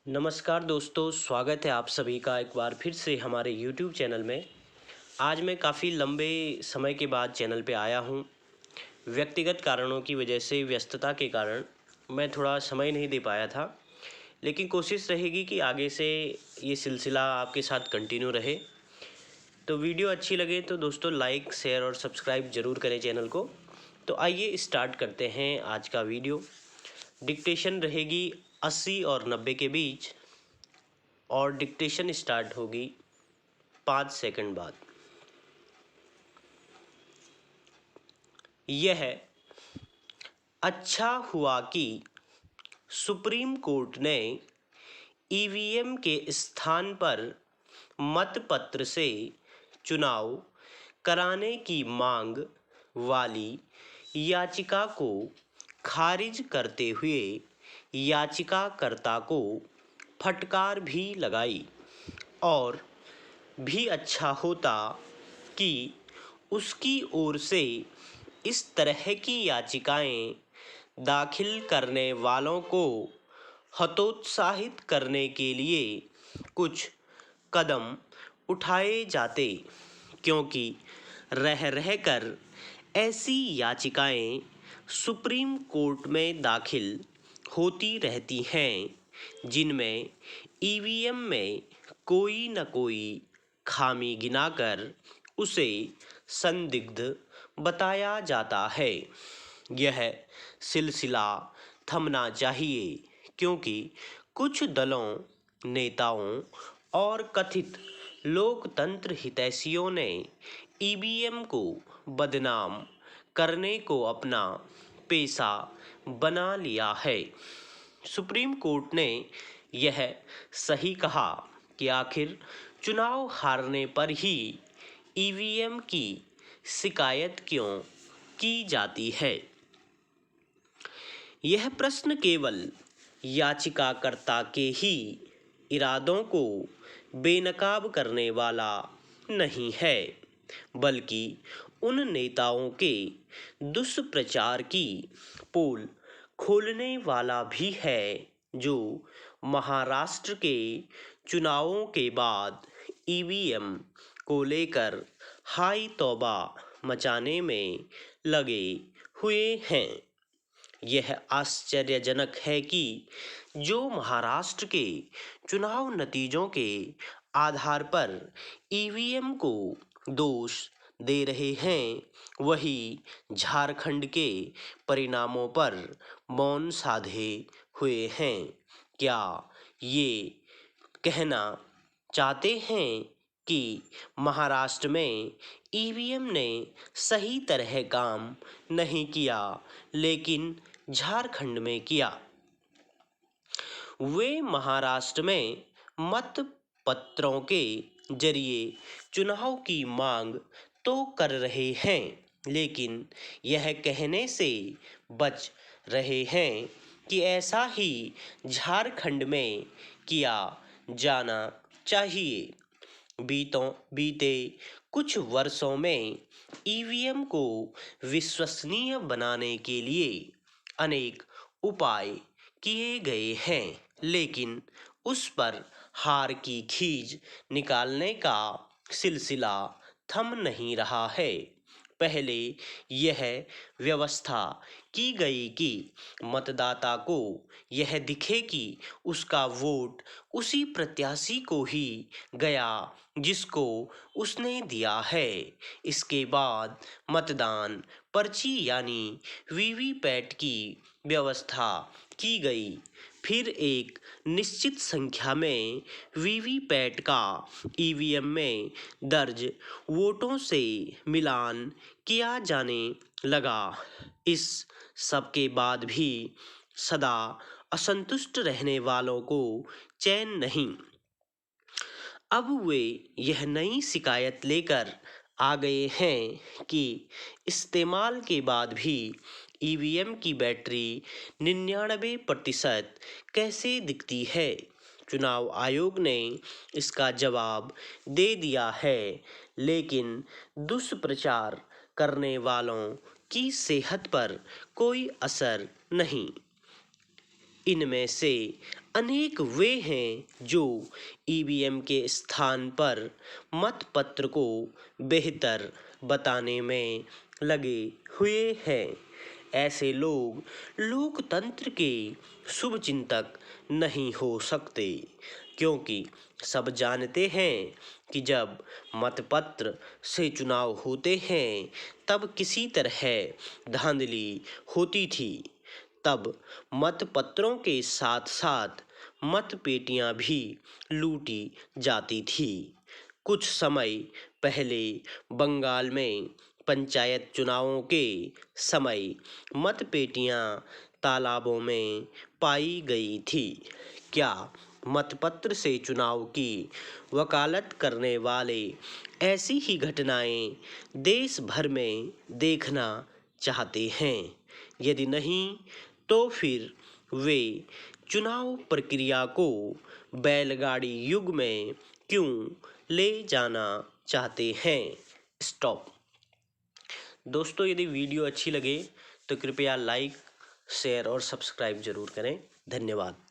नमस्कार दोस्तों, स्वागत है आप सभी का एक बार फिर से हमारे YouTube चैनल में। आज मैं काफ़ी लंबे समय के बाद चैनल पे आया हूँ। व्यक्तिगत कारणों की वजह से, व्यस्तता के कारण मैं थोड़ा समय नहीं दे पाया था, लेकिन कोशिश रहेगी कि आगे से ये सिलसिला आपके साथ कंटिन्यू रहे। तो वीडियो अच्छी लगे तो दोस्तों लाइक, शेयर और सब्सक्राइब ज़रूर करें चैनल को। तो आइए स्टार्ट करते हैं आज का वीडियो। डिक्टेशन रहेगी 80 और 90 के बीच और डिक्टेशन स्टार्ट होगी 5 सेकंड बाद। यह अच्छा हुआ कि सुप्रीम कोर्ट ने ईवीएम के स्थान पर मतपत्र से चुनाव कराने की मांग वाली याचिका को खारिज करते हुए याचिकाकर्ता को फटकार भी लगाई। और भी अच्छा होता कि उसकी ओर से इस तरह की याचिकाएं दाखिल करने वालों को हतोत्साहित करने के लिए कुछ कदम उठाए जाते, क्योंकि रह रहकर ऐसी याचिकाएं सुप्रीम कोर्ट में दाखिल होती रहती हैं जिनमें ईवीएम में कोई न कोई खामी गिनाकर उसे संदिग्ध बताया जाता है। यह सिलसिला थमना चाहिए, क्योंकि कुछ दलों, नेताओं और कथित लोकतंत्र हितैषियों ने ईवीएम को बदनाम करने को अपना पेशा बना लिया है। सुप्रीम कोर्ट ने यह सही कहा कि आखिर चुनाव हारने पर ही ईवीएम की शिकायत क्यों की जाती है। यह प्रश्न केवल याचिकाकर्ता के ही इरादों को बेनकाब करने वाला नहीं है, बल्कि उन नेताओं के दुष्प्रचार की पोल खोलने वाला भी है जो महाराष्ट्र के चुनावों के बाद ईवीएम को लेकर हाई तौबा मचाने में लगे हुए हैं। यह आश्चर्यजनक है कि जो महाराष्ट्र के चुनाव नतीजों के आधार पर ईवीएम को दोष दे रहे हैं, वही झारखंड के परिणामों पर मौन साधे हुए हैं। क्या ये कहना चाहते हैं कि महाराष्ट्र में ईवीएम ने सही तरह काम नहीं किया, लेकिन झारखंड में किया? वे महाराष्ट्र में मतपत्रों के जरिए चुनाव की मांग तो कर रहे हैं, लेकिन यह कहने से बच रहे हैं कि ऐसा ही झारखंड में किया जाना चाहिए। बीते कुछ वर्षों में ईवीएम को विश्वसनीय बनाने के लिए अनेक उपाय किए गए हैं, लेकिन उस पर हार की खींच निकालने का सिलसिला थम नहीं रहा है। पहले यह व्यवस्था की गई कि मतदाता को यह दिखे कि उसका वोट उसी प्रत्याशी को ही गया जिसको उसने दिया है। इसके बाद मतदान पर्ची यानी वीवीपैट की व्यवस्था की गई। फिर एक निश्चित संख्या में वीवीपैट का ईवीएम में दर्ज वोटों से मिलान किया जाने लगा। इस सब के बाद भी सदा असंतुष्ट रहने वालों को चैन नहीं। अब वे यह नई शिकायत लेकर आ गए हैं कि इस्तेमाल के बाद भी ईवीएम की बैटरी 99% कैसे दिखती है। चुनाव आयोग ने इसका जवाब दे दिया है, लेकिन दुष्प्रचार करने वालों की सेहत पर कोई असर नहीं। इनमें से अनेक वे हैं जो ईवीएम के स्थान पर मतपत्र को बेहतर बताने में लगे हुए हैं। ऐसे लोग लोकतंत्र के शुभचिंतक नहीं हो सकते, क्योंकि सब जानते हैं कि जब मतपत्र से चुनाव होते हैं तब किसी तरह धांधली होती थी। तब मतपत्रों के साथ साथ मतपेटियां भी लूटी जाती थी। कुछ समय पहले बंगाल में पंचायत चुनावों के समय मतपेटियां तालाबों में पाई गई थी। क्या मतपत्र से चुनाव की वकालत करने वाले ऐसी ही घटनाएं देश भर में देखना चाहते हैं? यदि नहीं, तो फिर वे चुनाव प्रक्रिया को बैलगाड़ी युग में क्यों ले जाना चाहते हैं? स्टॉप। दोस्तों, यदि वीडियो अच्छी लगे तो कृपया लाइक, शेयर और सब्सक्राइब जरूर करें। धन्यवाद।